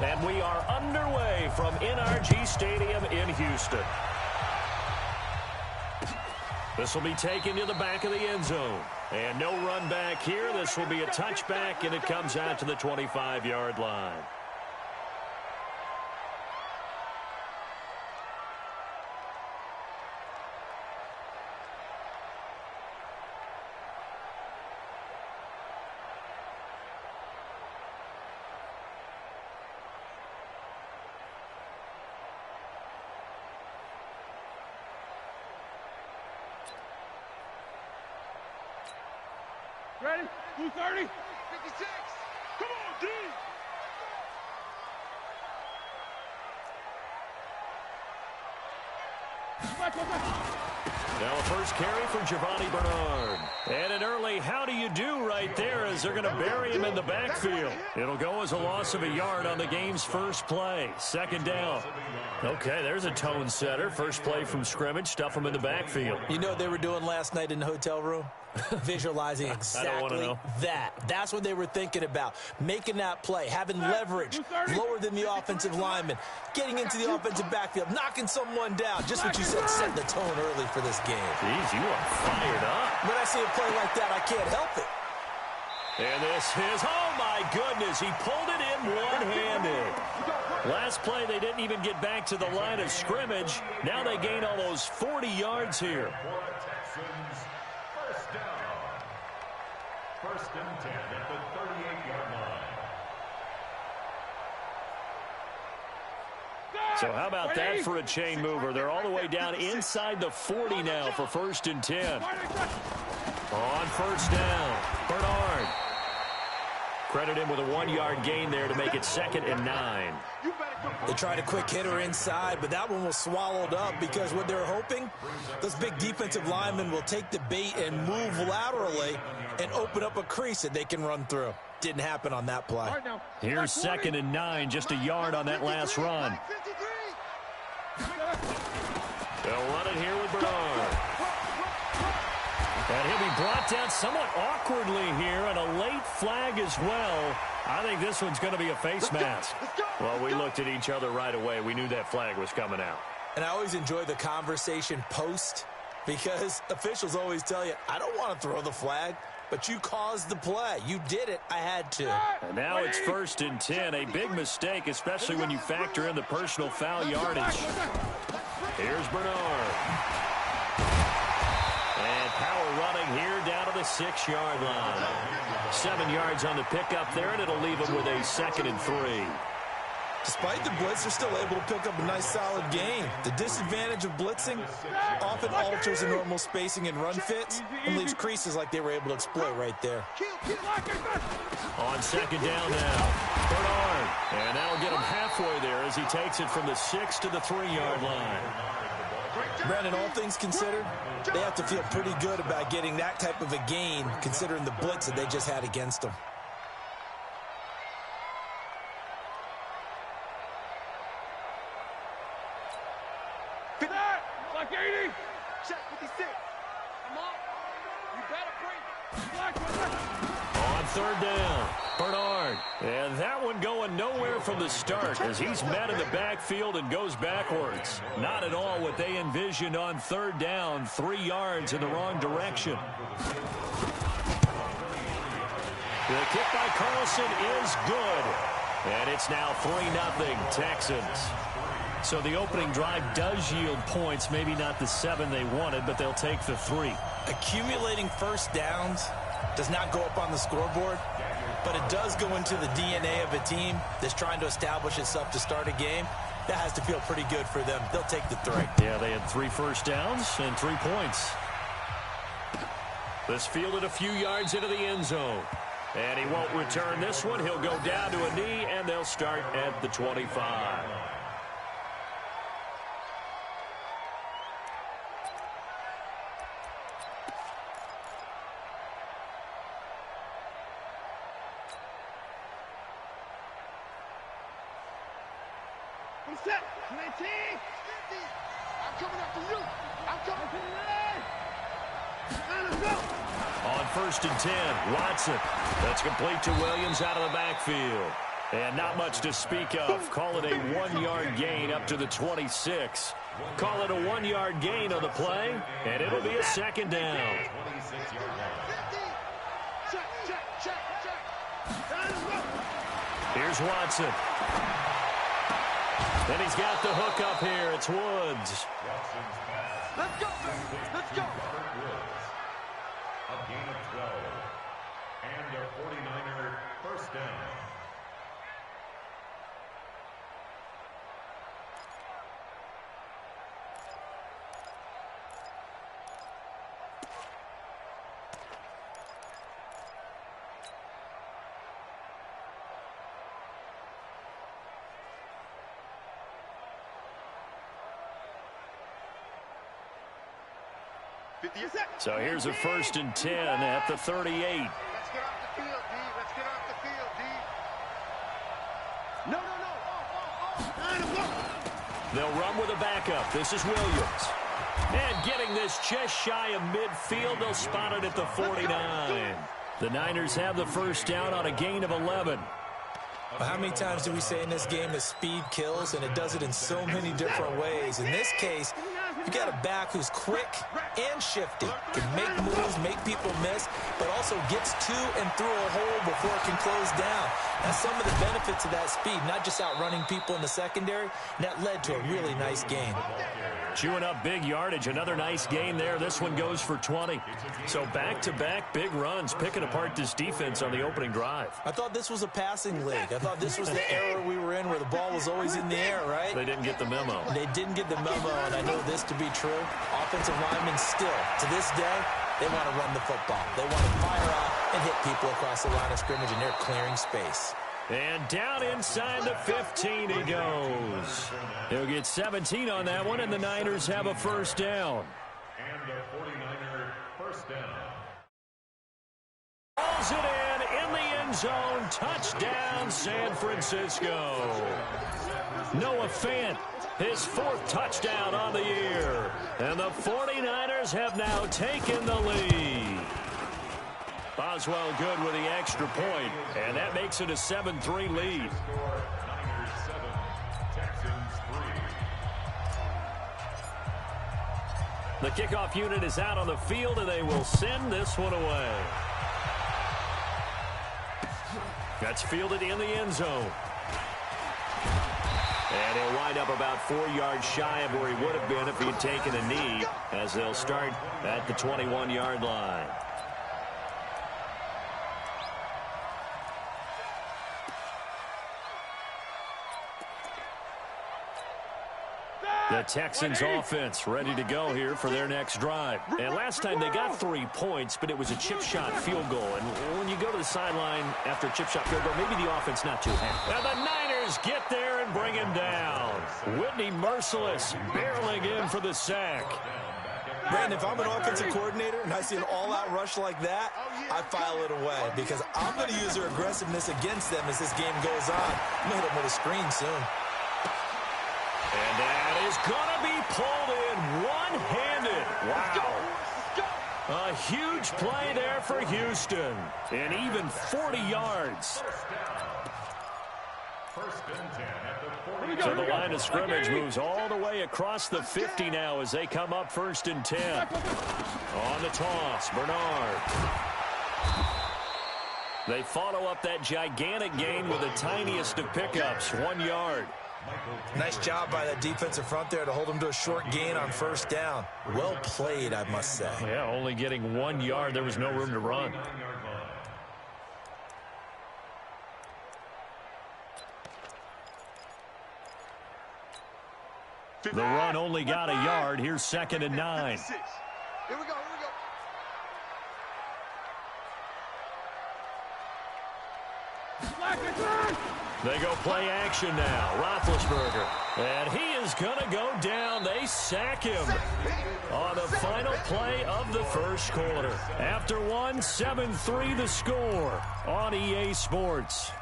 And we are underway from NRG Stadium in Houston. This will be taken to the back of the end zone. And no run back here. This will be a touchback, and it comes out to the 25-yard line. Ready? 230. 56. Come on, D. Now a first carry for Giovanni Bernard. And an early how do you do right there as they're going to bury him in the backfield. It'll go as a loss of a yard on the game's first play. Second down. Okay, there's a tone setter. First play from scrimmage. Stuff him in the backfield. You know what they were doing last night in the hotel room? Visualizing exactly that. That's what they were thinking about. Making that play, having leverage, lower than the offensive lineman, getting into the offensive backfield, knocking someone down. Just what you said, setting the tone early for this game. Jeez, you are fired up. When I see a play like that, I can't help it. And this is, oh my goodness, he pulled it in one-handed. Last play, they didn't even get back to the line of scrimmage. Now they gain almost 40 yards here. First and 10 at the 38-yard line. So how about that for a chain mover? They're all the way down inside the 40 now for first and 10. On first down, Bernard. Credit him with a 1-yard gain there to make it 2nd and 9. They tried a quick hitter inside, but that one was swallowed up because what they're hoping, those big defensive linemen will take the bait and move laterally and open up a crease that they can run through. Didn't happen on that play. Here's 2nd and 9, just a yard on that last run. They'll run it here with Bernard. And he'll be brought down somewhat awkwardly here, and a late flag as well. I think this one's going to be a face mask. Well, we looked at each other right away. We knew that flag was coming out. And I always enjoy the conversation post because officials always tell you, I don't want to throw the flag, but you caused the play. You did it. I had to. And now it's 1st and 10. A big mistake, especially when you factor in the personal foul yardage. Here's Bernard. And power running here down to the 6-yard line. 7 yards on the pickup there, and it'll leave them with a 2nd and 3. Despite the blitz, they're still able to pick up a nice, solid gain. The disadvantage of blitzing often alters the normal spacing and run fits and leaves creases like they were able to exploit right there. On 2nd down now, Bernard. And that'll get him halfway there as he takes it from the 6 to the 3-yard line. Brandon, all things considered, they have to feel pretty good about getting that type of a gain considering the blitz that they just had against them. Like 80. Check 56. Come on. You better bring it. On 3rd down, Bernard. And that one going nowhere from the start as he's met in the backfield and goes backwards. Not at all what they envisioned on 3rd down. 3 yards in the wrong direction. The kick by Carlson is good. And it's now 3-0 Texans. So the opening drive does yield points, maybe not the 7 they wanted, but they'll take the 3. Accumulating first downs does not go up on the scoreboard, but it does go into the DNA of a team that's trying to establish itself to start a game. That has to feel pretty good for them. They'll take the 3. Yeah, they had 3 first downs and 3 points. This fielded a few yards into the end zone. And he won't return this one. He'll go down to a knee, and they'll start at the 25. Set. 19. I'm coming after you. I'm coming to the line. Let's go. On 1st and 10, Watson. That's complete to Williams out of the backfield. And not much to speak of. Call it a 1-yard gain up to the 26. Call it a 1-yard gain on the play, and it'll be a second down. Here's Watson. And he's got the hook up here. It's Woods. Let's go. Let's go. A gain of 12. And a 49er first down. So here's a 1st and 10 at the 38. Let's get off the field, D. Let's get off the field, D. No. They'll run with a backup. This is Williams. And getting this just shy of midfield, they'll spot it at the 49. The Niners have the first down on a gain of 11. Well, how many times do we say in this game that speed kills, and it does it in so many different ways? In this case, you got a back who's quick and shifty, can make moves, make people miss, but also gets to and through a hole before it can close down. That's some of the benefits of that speed, not just outrunning people in the secondary. And that led to a really nice game. Chewing up big yardage. Another nice gain there. This one goes for 20. So back-to-back big runs, picking apart this defense on the opening drive. I thought this was a passing league. I thought this was the era we were in where the ball was always in the air, right? They didn't get the memo. They didn't get the memo, and I know this to be true. Offensive linemen still, to this day, they want to run the football. They want to fire out and hit people across the line of scrimmage, and they're clearing space. And down inside the 15 he goes. He'll get 17 on that one, and the Niners have a first down. And a 49er first down. Balls it in the end zone. Touchdown, San Francisco. Noah Fant, his 4th touchdown on the year. And the 49ers have now taken the lead. Boswell good with the extra point, and that makes it a 7-3 lead. Niners 7, Texans 3. The kickoff unit is out on the field, and they will send this one away. That's fielded in the end zone. And he'll wind up about 4 yards shy of where he would have been if he had taken a knee, as they'll start at the 21-yard line. The Texans offense ready to go here for their next drive. And last time they got 3 points, but it was a chip shot field goal. And when you go to the sideline after a chip shot field goal, maybe the offense not too happy. And the Niners get there and bring him down. Whitney Merciless barreling in for the sack. Brandon, if I'm an offensive coordinator and I see an all-out rush like that, I file it away because I'm going to use their aggressiveness against them as this game goes on. I'm going to hit them with a screen soon. And that is going to be pulled in one-handed. Wow. A huge play there for Houston. And even 40 yards. First and 10 at the 40. So the line of scrimmage moves all the way across the 50 now as they come up 1st and 10. On the toss, Bernard. They follow up that gigantic gain with the tiniest of pickups, 1 yard. Nice job by that defensive front there to hold them to a short gain on 1st down. Well played, I must say. Yeah, only getting 1 yard. There was no room to run. The run only got a yard. Here's 2nd and 9. Here we go. They go play action now. Roethlisberger. And he is going to go down. They sack him on the final play of the first quarter. After 7-3 the score on EA Sports.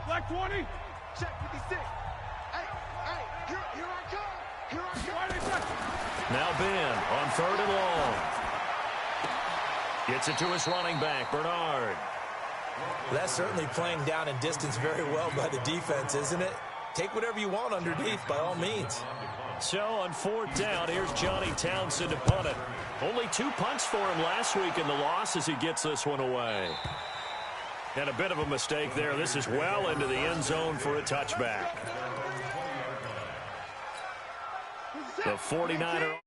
Black 20. Check 56. Hey, here I come. Now Ben on 3rd and long. Gets it to his running back, Bernard. That's certainly playing down and distance very well by the defense, isn't it? Take whatever you want underneath, by all means. So on 4th down, here's Johnny Townsend to punt it. Only 2 punts for him last week in the loss as he gets this one away. And a bit of a mistake there. This is well into the end zone for a touchback. The 49er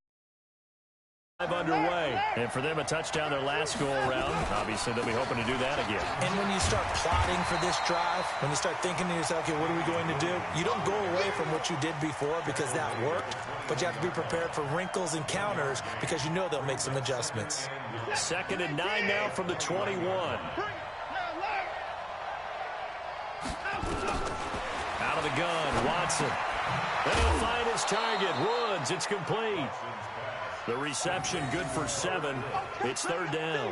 underway. And for them, a touchdown their last go-around. Obviously, they'll be hoping to do that again. And when you start plotting for this drive, when you start thinking to yourself, okay, what are we going to do? You don't go away from what you did before because that worked, but you have to be prepared for wrinkles and counters because you know they'll make some adjustments. 2nd and 9 now from the 21. Out of the gun, Watson. And he'll find his target, Woods. It's complete. The reception good for 7. It's 3rd down.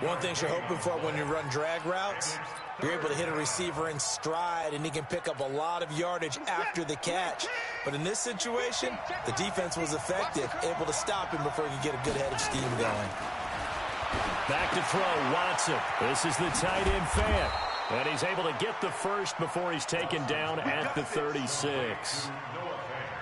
One thing you're hoping for when you run drag routes, you're able to hit a receiver in stride, and he can pick up a lot of yardage after the catch. But in this situation, the defense was effective, able to stop him before he could get a good head of steam going. Back to throw, Watson. This is the tight end fan. And he's able to get the first before he's taken down at the 36.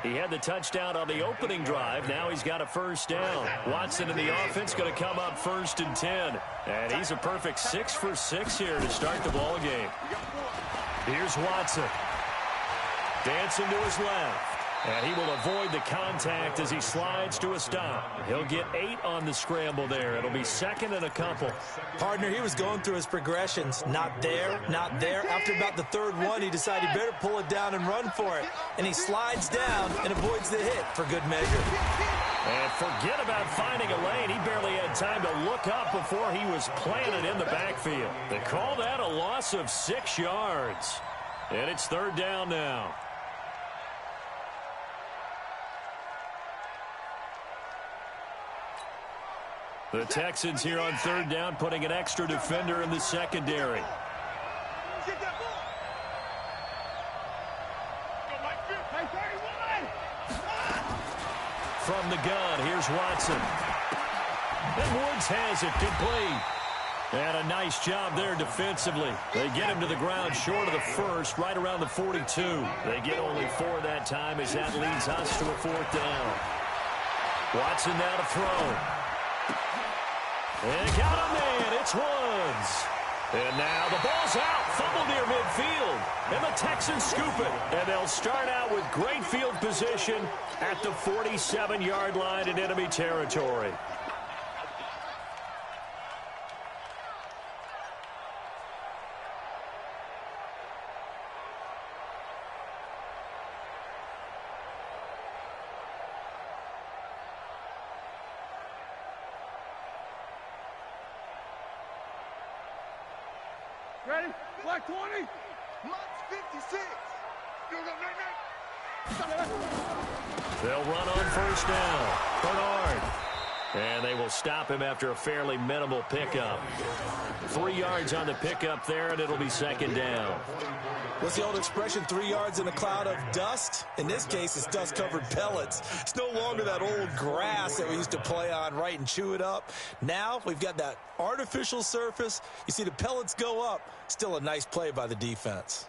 He had the touchdown on the opening drive. Now he's got a 1st down. Watson in the offense going to come up 1st and 10. And he's a perfect 6 for 6 here to start the ball game. Here's Watson. Dancing to his left. And he will avoid the contact as he slides to a stop. He'll get 8 on the scramble there. It'll be 2nd and a couple. Partner, he was going through his progressions. Not there, not there. After about the 3rd one, he decided he better pull it down and run for it. And he slides down and avoids the hit for good measure. And forget about finding a lane. He barely had time to look up before he was planted in the backfield. They call that a loss of 6 yards. And it's 3rd down now. The Texans here on 3rd down, putting an extra defender in the secondary. From the gun, here's Watson. And Woods has it complete. And a nice job there defensively. They get him to the ground short of the 1st, right around the 42. They get only 4 that time as that leads us to a 4th down. Watson now to throw. And got a man. It's Woods. And now the ball's out. Fumble near midfield. And the Texans scoop it. And they'll start out with great field position at the 47-yard line in enemy territory. Ready? Black 20. Mud's 56. They'll run on 1st down. Bernard. And they will stop him after a fairly minimal pickup. 3 yards on the pickup there, and it'll be 2nd down. What's the old expression, 3 yards in a cloud of dust? In this case, it's dust-covered pellets. It's no longer that old grass that we used to play on, right, and chew it up. Now we've got that artificial surface. You see the pellets go up. Still a nice play by the defense.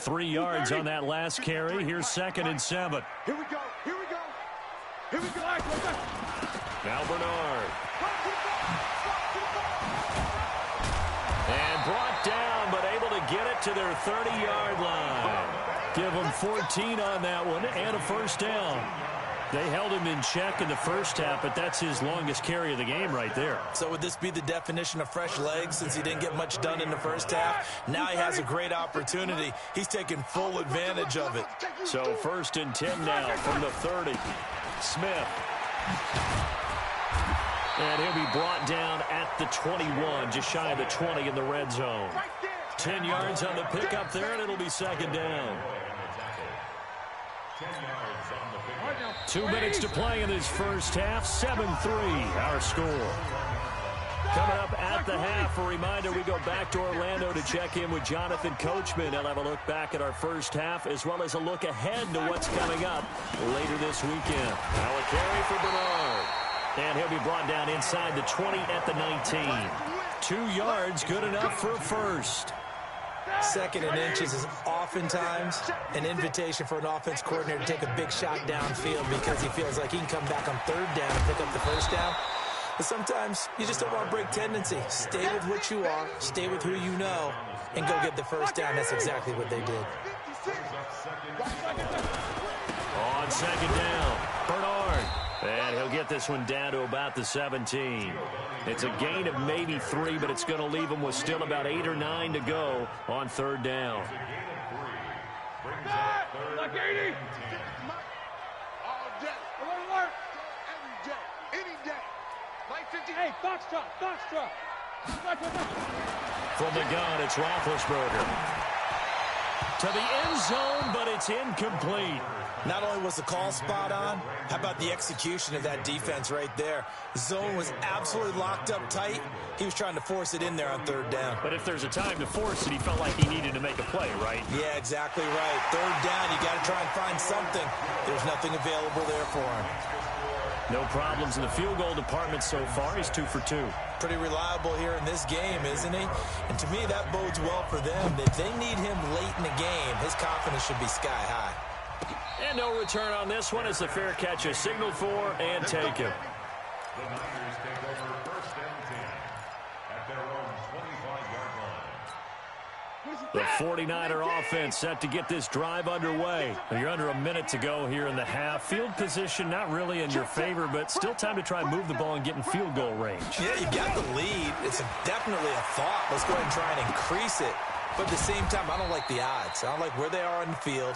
Three yards on that last carry. Here's 2nd and 7. Here we go. Here we go. Here we go. Now Bernard. And brought down, but able to get it to their 30-yard line. Give them 14 on that one and a 1st down. They held him in check in the 1st half, but that's his longest carry of the game right there. So would this be the definition of fresh legs since he didn't get much done in the 1st half? Now he has a great opportunity. He's taking full advantage of it. So 1st and 10 now from the 30. Smith. And he'll be brought down at the 21, just shy of the 20 in the red zone. 10 yards on the pickup there, and it'll be 2nd down. 2 minutes to play in this 1st half. 7-3 our score. Coming up at the half, a reminder, we go back to Orlando to check in with Jonathan Coachman. He'll have a look back at our first half as well as a look ahead to what's coming up later this weekend. Now a carry for Bernard. And he'll be brought down inside the 20 at the 19. 2 yards, good enough for a first. Second and inches is oftentimes an invitation for an offense coordinator to take a big shot downfield because he feels like he can come back on third down and pick up the first down. But sometimes you just don't want to break tendency. Stay with what you are, stay with who you know, and go get the first down. That's exactly what they did. On second down, Bernard. And he'll get this one down to about the 17. It's a gain of maybe 3, but it's going to leave him with still about 8 or 9 to go on third down. Like 80. All day. Alert. Every day. Any day. Like 50. Hey, Foxtrot. From the gun, it's Roethlisberger. To the end zone, but it's incomplete. Not only was the call spot on, how about the execution of that defense right there? Zone was absolutely locked up tight. He was trying to force it in there on third down. But if there's a time to force it, he felt like he needed to make a play, right? Yeah, exactly right. Third down, you got to try and find something. There's nothing available there for him. No problems in the field goal department so far. He's 2 for 2. Pretty reliable here in this game, isn't he? And to me, that bodes well for them. If they need him late in the game, his confidence should be sky high. And no return on this one as the fair catch is signaled for and taken. The Niners take over first and 10 at their own 25-yard line. The 49er offense set to get this drive underway. You're under a minute to go here in the half. Field position not really in your favor, but still time to try and move the ball and get in field goal range. Yeah, you got the lead. It's definitely a thought. Let's go ahead and try and increase it. But at the same time, I don't like the odds. I don't like where they are on the field.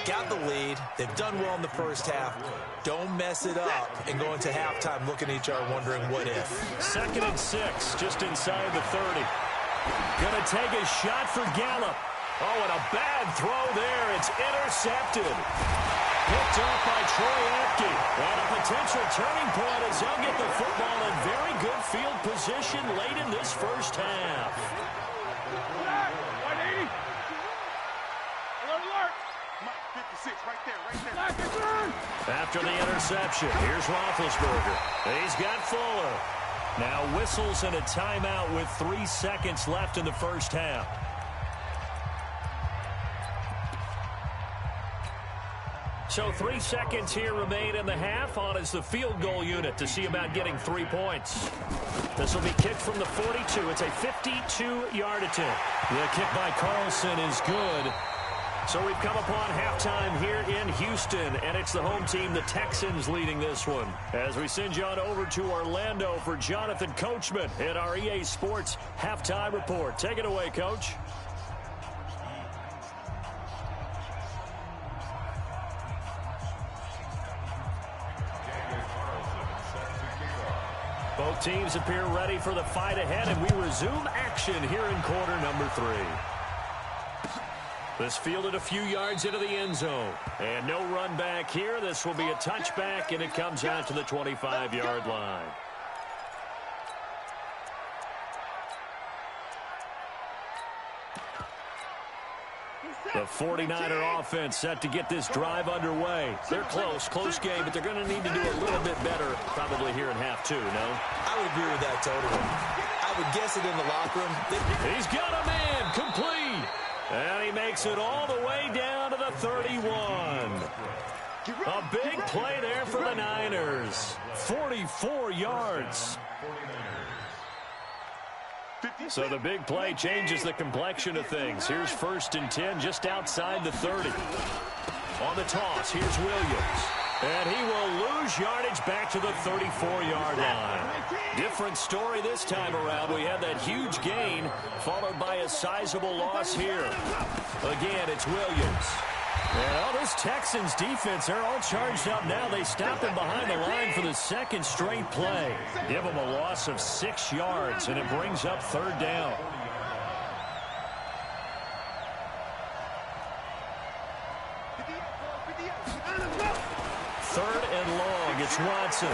Got the lead. They've done well in the first half. Don't mess it up and go into halftime looking at each other wondering what if. 2nd and 6, just inside the 30. Gonna take a shot for Gallup. Oh, and a bad throw there. It's intercepted. Picked up by Troy Apke. And a potential turning point as they'll get the football in very good field position late in this first half. 180. Alert. 56, right there. After the interception, here's Roethlisberger. He's got Fuller. Now whistles and a timeout with 3 seconds left in the first half. So 3 seconds here remain in the half. On is the field goal unit to see about getting 3 points. This will be kicked from the 42. It's a 52-yard attempt. The kick by Carlson is good. So we've come upon halftime here in Houston, and it's the home team, the Texans, leading this one. As we send you on over to Orlando for Jonathan Coachman in our EA Sports Halftime Report. Take it away, Coach. Both teams appear ready for the fight ahead, and we resume action here in quarter number 3. This fielded a few yards into the end zone. And no run back here. This will be a touchback, and it comes out to the 25-yard line. The 49er offense set to get this drive underway. They're close game, but they're going to need to do a little bit better probably here in half 2, no? I would agree with that totally. I would guess it in the locker room. He's got a man, complete. And he makes it all the way down to the 31. A big play there for the Niners. 44 yards. So the big play changes the complexion of things. Here's 1st and 10 just outside the 30. On the toss, here's Williams. And he will lose yardage back to the 34-yard line. Different story this time around. We had that huge gain followed by a sizable loss here. Again, it's Williams. And this Texans defense, they're all charged up now. They stop him behind the line for the 2nd straight play. Give him a loss of 6 yards, and it brings up 3rd down. Third and long. It's Watson.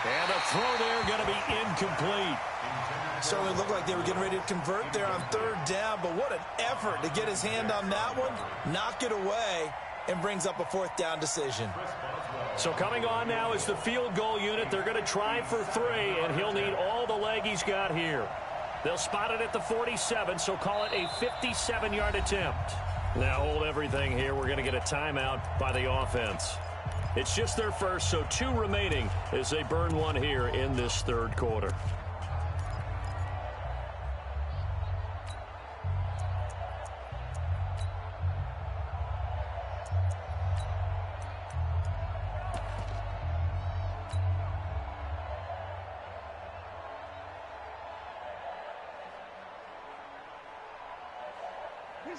And the throw there going to be incomplete. Certainly looked like they were getting ready to convert there on third down, but what an effort to get his hand on that one, knock it away, and brings up a fourth down decision. So coming on now is the field goal unit. They're going to try for 3, and he'll need all the leg he's got here. They'll spot it at the 47, so call it a 57-yard attempt. Now hold everything here. We're going to get a timeout by the offense. It's just their first, so 2 remaining as they burn 1 here in this third quarter.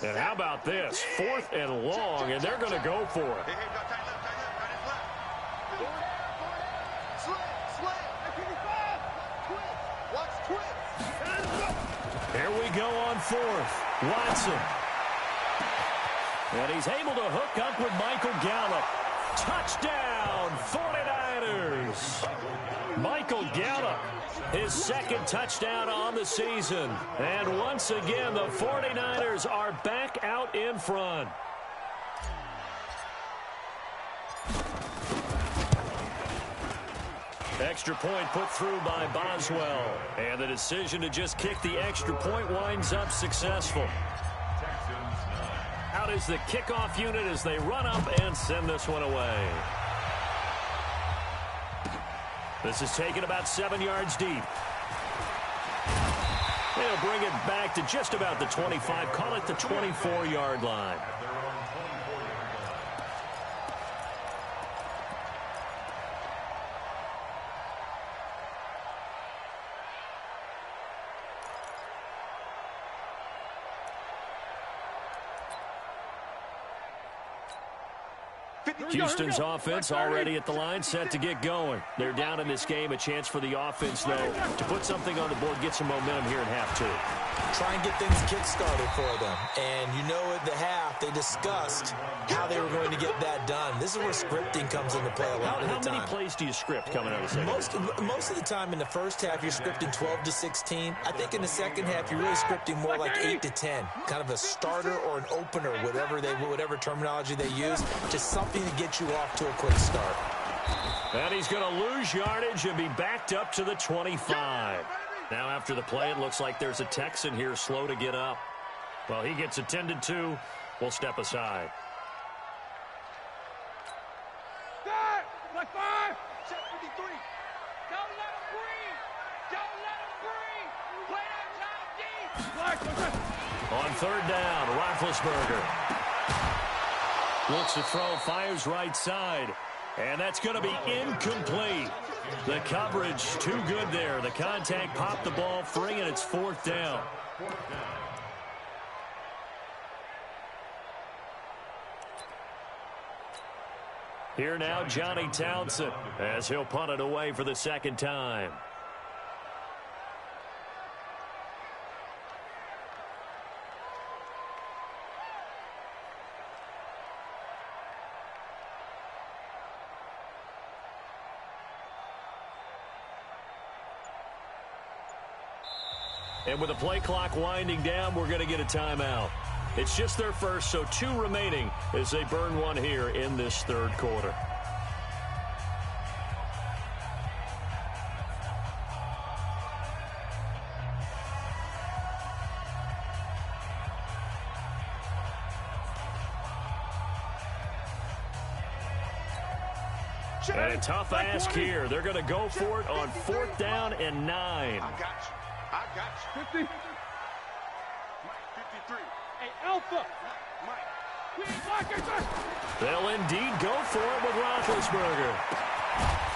And how about this? 4th and long, and they're going to go for it. Here we go on 4th. Watson. And he's able to hook up with Michael Gallup. Touchdown, 49ers. Michael Gallup, his 2nd touchdown on the season. And once again, the 49ers are back out in front. Extra point put through by Boswell. And the decision to just kick the extra point winds up successful. Out is the kickoff unit as they run up and send this one away. This is taken about 7 yards deep. They'll bring it back to just about the 25. Call it the 24-yard line. Houston's offense already at the line, set to get going. They're down in this game. A chance for the offense, though, to put something on the board, get some momentum here in half 2. Try and get things kick-started for them. And you know at the half, they discussed how they were going to get that done. This is where scripting comes into play a lot of the time. How many plays do you script coming out of the second? Most of the time in the first half, you're scripting 12 to 16. I think in the second half, you're really scripting more like 8 to 10. Kind of a starter or an opener, whatever terminology they use, just something to get you off to a quick start. And he's going to lose yardage and be backed up to the 25. Now after the play, it looks like there's a Texan here slow to get up. Well, he gets attended to. We'll step aside. Start! Like 5! Set 53. Don't let him breathe! Don't let him breathe! Play that time deep! On 3rd down, Roethlisberger. Looks to throw, fires right side. And that's going to be incomplete. The coverage too good there. The contact popped the ball free, and it's 4th down. Here now, Johnny Townsend, as he'll punt it away for the 2nd time. And with the play clock winding down, we're going to get a timeout. It's just their first, so 2 remaining as they burn 1 here in this third quarter. And a tough ask here. They're going to go for it on 4th down and 9. I got you. 50. Mike, 53. Hey, Alpha. Mike. They'll indeed go for it with Roethlisberger.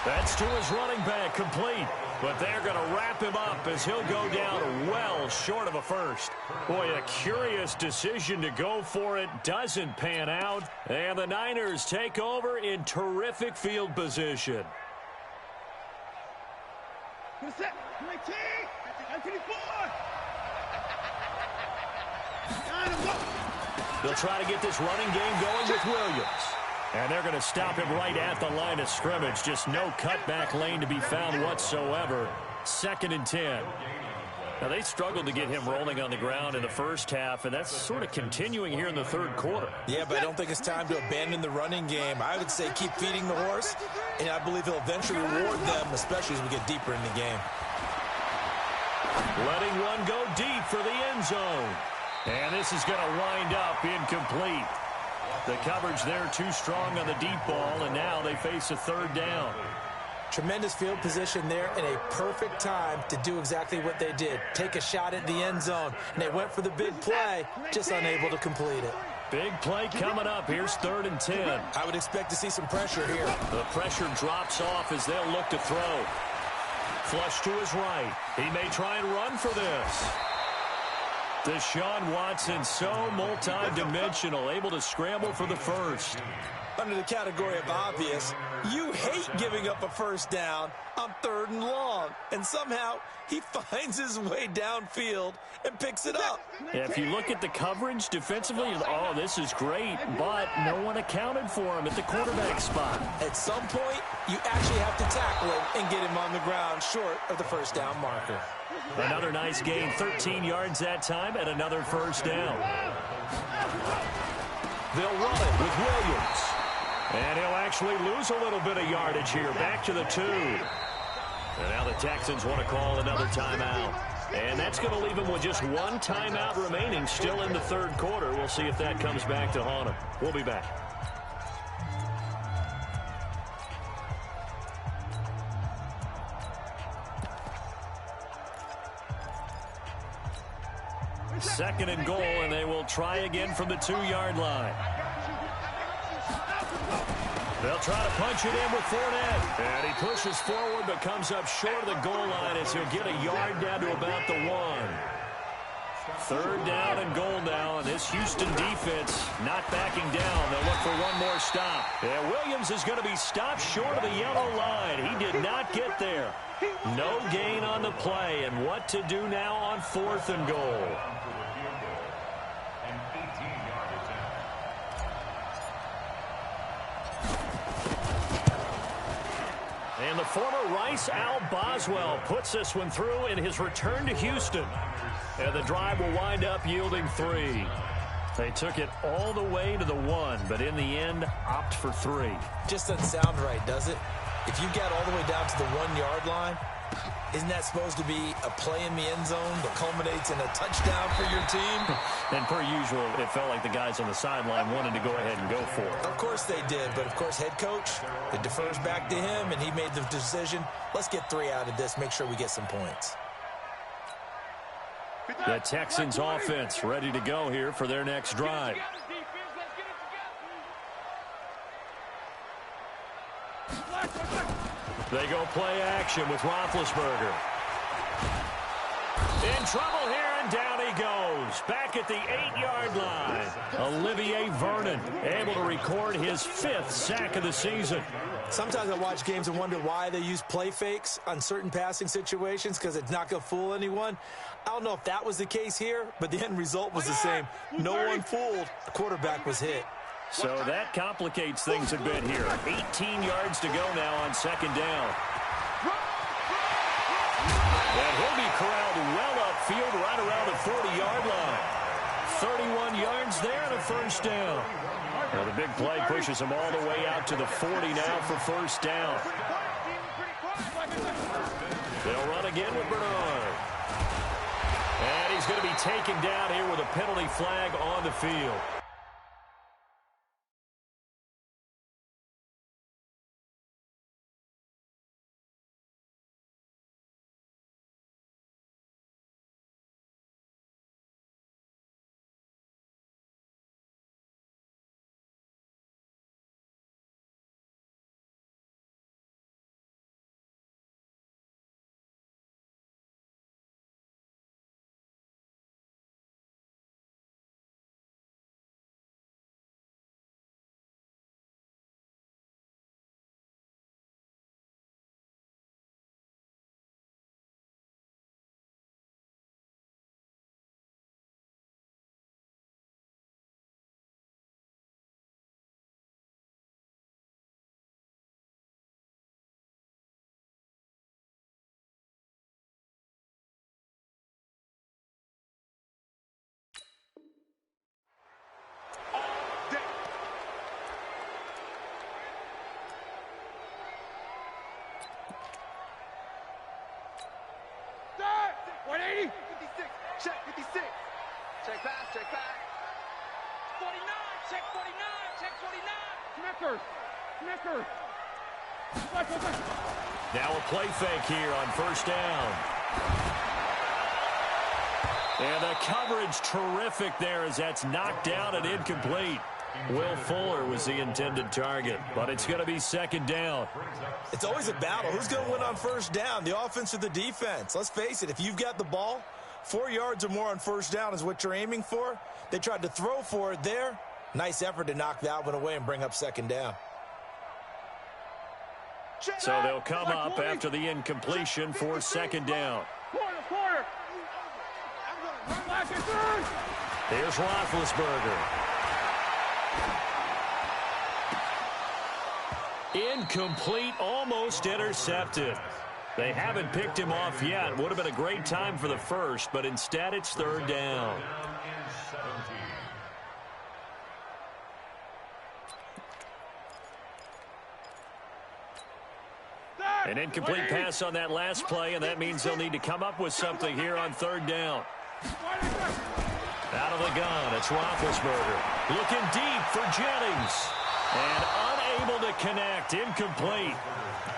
That's to his running back, complete. But they're going to wrap him up as he'll go down well short of a first. Boy, a curious decision to go for it. Doesn't pan out. And the Niners take over in terrific field position. Set. 19. 54. They'll try to get this running game going with Williams. And they're going to stop him right at the line of scrimmage. Just no cutback lane to be found whatsoever. 2nd and 10. Now, they struggled to get him rolling on the ground in the first half, and that's sort of continuing here in the third quarter. Yeah, but I don't think it's time to abandon the running game. I would say keep feeding the horse, and I believe he'll eventually reward them, especially as we get deeper in the game. Letting one go deep for the end zone. And this is going to wind up incomplete. The coverage there too strong on the deep ball, and now they face a 3rd down. Tremendous field position there and a perfect time to do exactly what they did. Take a shot at the end zone, and they went for the big play, just unable to complete it. Big play coming up. Here's 3rd and 10. I would expect to see some pressure here. The pressure drops off as they'll look to throw. Flush to his right. He may try and run for this. Deshaun Watson, so multi-dimensional, able to scramble for the first. Under the category of obvious, you hate giving up a first down on 3rd and long. And somehow he finds his way downfield and picks it up. If you look at the coverage defensively, oh, this is great, but no one accounted for him at the quarterback spot. At some point, you actually have to tackle him and get him on the ground short of the first down marker. Another nice gain, 13 yards that time, and another first down. They'll run it with Williams. And he'll actually lose a little bit of yardage here, back to the 2. And now the Texans want to call another timeout. And that's going to leave him with just one timeout remaining, still in the 3rd quarter. We'll see if that comes back to haunt him. We'll be back. Second and goal, and they will try again from the 2-yard line. They'll try to punch it in with Fournette. And he pushes forward but comes up short of the goal line as he'll get a yard down to about the 1. 3rd down and goal now, and this Houston defense not backing down. They'll look for one more stop. And Williams is going to be stopped short of the yellow line. He did not get there. No gain on the play, and what to do now on 4th and goal. And the former Rice Al Boswell puts this one through in his return to Houston. And the drive will wind up yielding 3. They took it all the way to the 1, but in the end, opt for 3. Just doesn't sound right, does it? If you get all the way down to the 1-yard line, isn't that supposed to be a play in the end zone that culminates in a touchdown for your team? And per usual, it felt like the guys on the sideline wanted to go ahead and go for it. Of course they did, but of course head coach, it defers back to him, and he made the decision, let's get 3 out of this, make sure we get some points. The Texans offense ready to go here for their next drive. They go play action with Roethlisberger. In trouble here, and down he goes. Back at the 8-yard line. Olivier Vernon able to record his 5th sack of the season. Sometimes I watch games and wonder why they use play fakes on certain passing situations, because it's not going to fool anyone. I don't know if that was the case here, but the end result was the same. No one fooled. The quarterback was hit. So that complicates things a bit here. 18 yards to go now on 2nd down. And he'll be corralled well upfield right around the 40-yard line. 31 yards there and a first down. Now the big play pushes him all the way out to the 40 now for first down. They'll run again with Bernard. And he's going to be taken down here with a penalty flag on the field. Check pass, check back. 49, check 49, check 49. Snickers. Now a play fake here on first down. And the coverage terrific there as that's knocked down and incomplete. Will Fuller was the intended target, but it's going to be second down. It's always a battle. Who's going to win on first down, the offense or the defense? Let's face it, if you've got the ball, 4 yards or more on first down is what you're aiming for. They tried to throw for it there. Nice effort to knock that one away and bring up second down. So they'll come up after the incompletion for second down. Quarter. Here's Roethlisberger. Incomplete, almost intercepted. They haven't picked him off yet. Would have been a great time for the first, but instead it's third down. An incomplete pass on that last play, and that means they'll need to come up with something here on third down. Out of the gun, it's Roethlisberger. Looking deep for Jennings. And unable to connect, incomplete.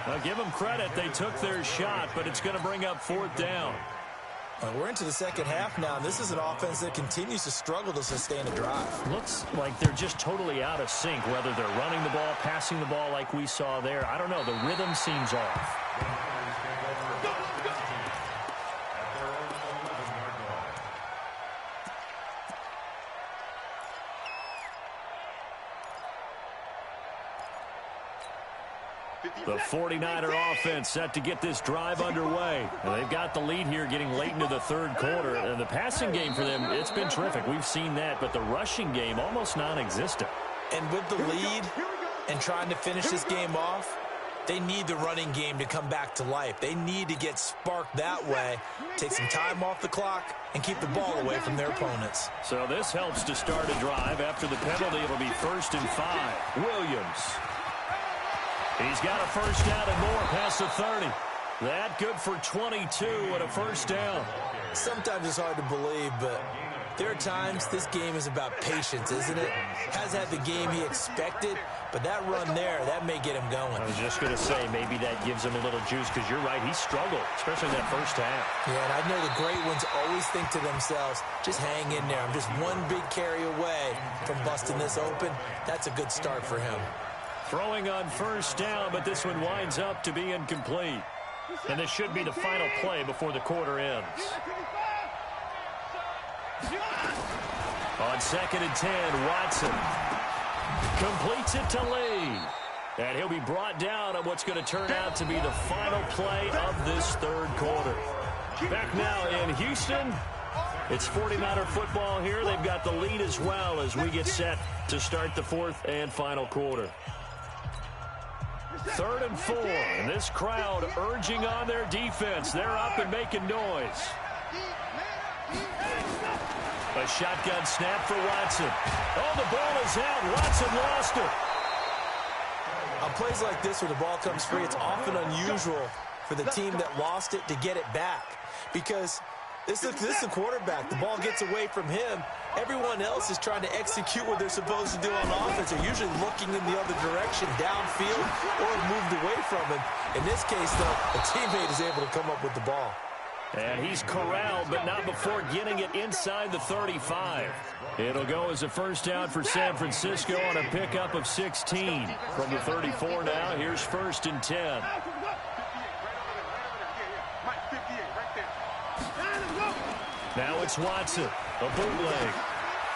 Now give them credit, they took their shot, but it's going to bring up fourth down. We're into the second half now, and this is an offense that continues to struggle to sustain a drive. Looks like they're just totally out of sync, whether they're running the ball, passing the ball like we saw there. I don't know, the rhythm seems off. The 49er offense set to get this drive underway. And they've got the lead here getting late into the third quarter. And the passing game for them, it's been terrific. We've seen that. But the rushing game, almost non-existent. And with the lead and trying to finish this game off, they need the running game to come back to life. They need to get sparked that way, take some time off the clock, and keep the ball away from their opponents. So this helps to start a drive. After the penalty, it'll be 1st and 5. Williams. He's got a first down and more past the 30. That good for 22 and a first down. Sometimes it's hard to believe, but there are times this game is about patience, isn't it? Has had the game he expected, but that run there, that may get him going. I was just going to say, maybe that gives him a little juice, because you're right, he struggled, especially that first half. Yeah, and I know the great ones always think to themselves, just hang in there. I'm just one big carry away from busting this open. That's a good start for him. Throwing on first down, but this one winds up to be incomplete. And this should be the final play before the quarter ends. On 2nd and 10, Watson completes it to Lee. And he'll be brought down on what's going to turn out to be the final play of this third quarter. Back now in Houston. It's 49er football here. They've got the lead as well as we get set to start the fourth and final quarter. 3rd and 4, and this crowd urging on their defense. They're up and making noise. A shotgun snap for Watson. Oh, the ball is out. Watson lost it. On plays like this where the ball comes free, it's often unusual for the team that lost it to get it back, because this is a quarterback. The ball gets away from him. Everyone else is trying to execute what they're supposed to do on offense. They're usually looking in the other direction, downfield, or moved away from him. In this case, though, a teammate is able to come up with the ball. And he's corralled, but not before getting it inside the 35. It'll go as a first down for San Francisco on a pickup of 16. From the 34 now, here's 1st and 10. Now it's Watson, a bootleg.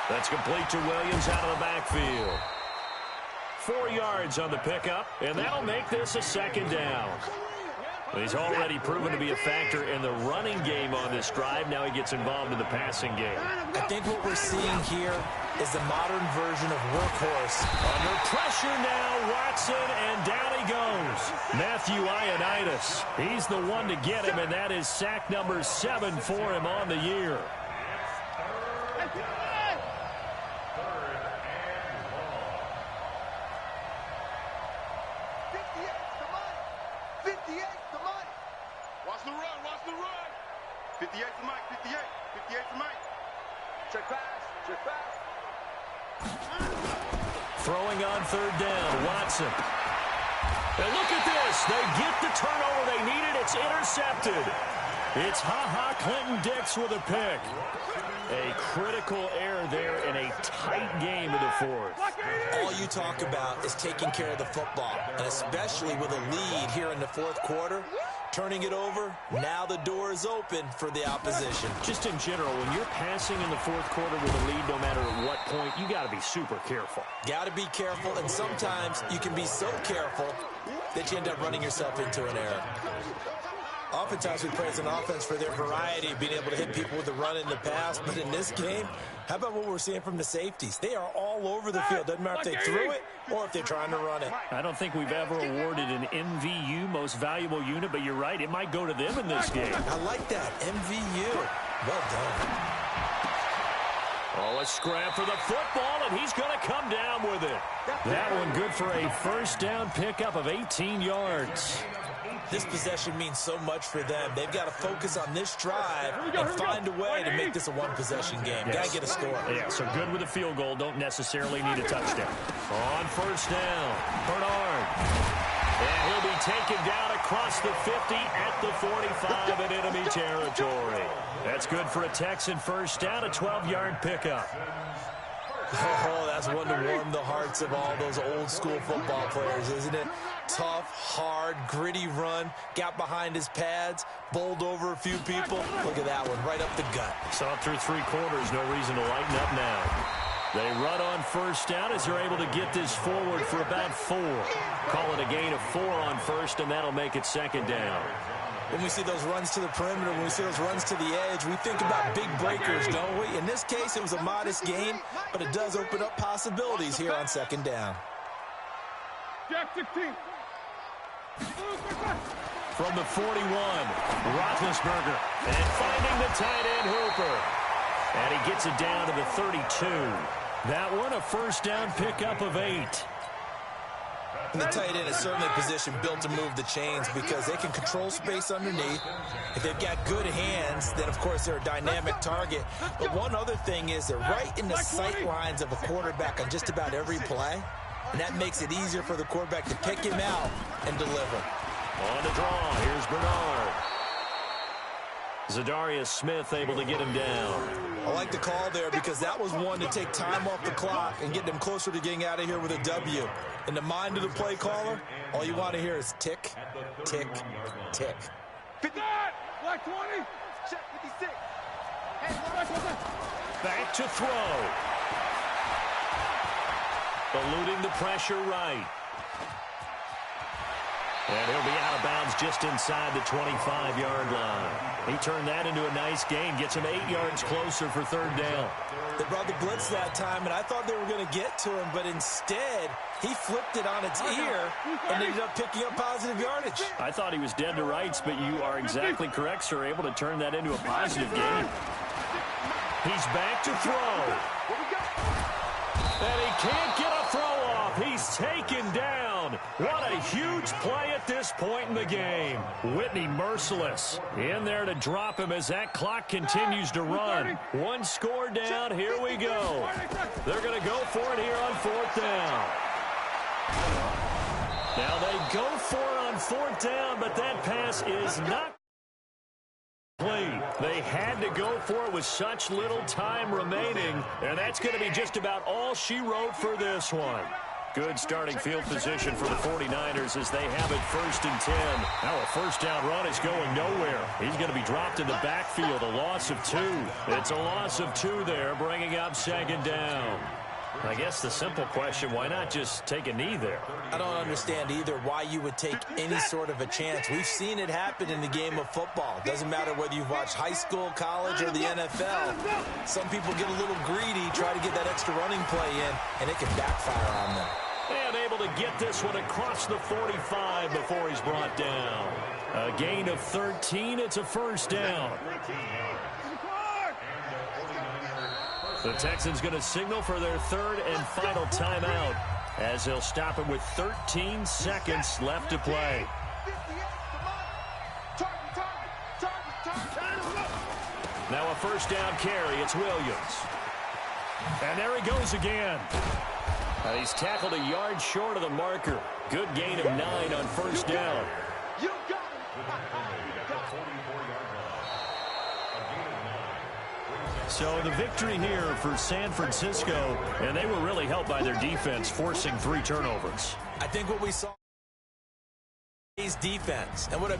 That's complete to Williams out of the backfield. 4 yards on the pickup, and that'll make this a second down. He's already proven to be a factor in the running game on this drive. Now he gets involved in the passing game. I think what we're seeing here is the modern version of workhorse. Under pressure now, Watson, and down he goes. Matthew Ioannidis. He's the one to get him, and that is sack number 7 for him on the year. Watch the run, watch the run. 58 to Mike, 58 to Mike. Check pass. Check pass. Throwing on third down, Watson. And look at this. They get the turnover they needed. It's intercepted. It's Ha-Ha Clinton-Dix with a pick. A critical error there in a tight game of the fourth. All you talk about is taking care of the football, and especially with a lead here in the fourth quarter, turning it over, now the door is open for the opposition. Just in general, when you're passing in the fourth quarter with a lead, no matter at what point, you got to be super careful. Got to be careful, and sometimes you can be so careful that you end up running yourself into an error. Oftentimes we praise an offense for their variety, being able to hit people with the run in the pass. But in this game, how about what we're seeing from the safeties? They are all over the field. Doesn't matter if they threw it or if they're trying to run it. I don't think we've ever awarded an MVU, most valuable unit, but you're right. It might go to them in this game. I like that. MVU. Well done. Oh, a scrap for the football, and he's going to come down with it. That one good for a first down pickup of 18 yards. This possession means so much for them. They've got to focus on this drive and find a way to make this a one-possession game. Yes. Got to get a score. Yeah, so good with a field goal. Don't necessarily need a touchdown. On first down, Bernard. And he'll be taken down across the 50 at the 45 in enemy territory. That's good for a Texan first down, a 12-yard pickup. Oh, that's one to warm the hearts of all those old-school football players, isn't it? Tough, hard, gritty run, got behind his pads, bowled over a few people. Look at that one, right up the gut. Saw it through three quarters, no reason to lighten up now. They run on first down as they're able to get this forward for about 4. Call it a gain of 4 on first, and that'll make it second down. When we see those runs to the perimeter, when we see those runs to the edge, we think about big breakers, don't we? In this case, it was a modest gain, but it does open up possibilities here on second down. Jack 16. From the 41, Roethlisberger, and finding the tight end Hooper. And he gets it down to the 32. That one, a first down pickup of 8. And the tight end is certainly a position built to move the chains because they can control space underneath. If they've got good hands, then, of course, they're a dynamic target. But one other thing is they're right in the sight lines of a quarterback on just about every play. And that makes it easier for the quarterback to pick him out and deliver. On the draw, here's Bernard. Zadarius Smith able to get him down. I like the call there because that was one to take time off the clock and get them closer to getting out of here with a W. In the mind of the play caller, all you want to hear is tick, tick, tick. 50. Black 20. Check 56. Back to throw. Eluding the pressure right. And he'll be out of bounds just inside the 25-yard line. He turned that into a nice gain, gets him 8 yards closer for third down. They brought the blitz that time, and I thought they were going to get to him, but instead, he flipped it on its ear and ended up picking up positive yardage. I thought he was dead to rights, but you are exactly correct, sir, able to turn that into a positive gain. He's back to throw. And he can't get a throw off. He's taken down. What a huge play at this point in the game. Whitney merciless in there to drop him as that clock continues to run. One score down. Here we go. They're going to go for it here on fourth down. Now they go for it on fourth down, but that pass is not complete. They had to go for it with such little time remaining, and that's going to be just about all she wrote for this one. Good starting field position for the 49ers as they have it 1st and 10. Now a first down run is going nowhere. He's going to be dropped in the backfield, a loss of 2. It's a loss of 2 there, bringing up second down. I guess the simple question, why not just take a knee there? I don't understand either why you would take any sort of a chance. We've seen it happen in the game of football. Doesn't matter whether you've watched high school, college, or the NFL. Some people get a little greedy, try to get that extra running play in, and it can backfire on them. And able to get this one across the 45 before he's brought down. A gain of 13. It's a first down. The Texans going to signal for their 3rd and final timeout as they'll stop it with 13 seconds left to play. Now a first down carry. It's Williams. And there he goes again. He's tackled a yard short of the marker. Good gain of 9 on first down. You got it. So the victory here for San Francisco, and they were really helped by their defense, forcing 3 turnovers. I think what we saw is defense. And what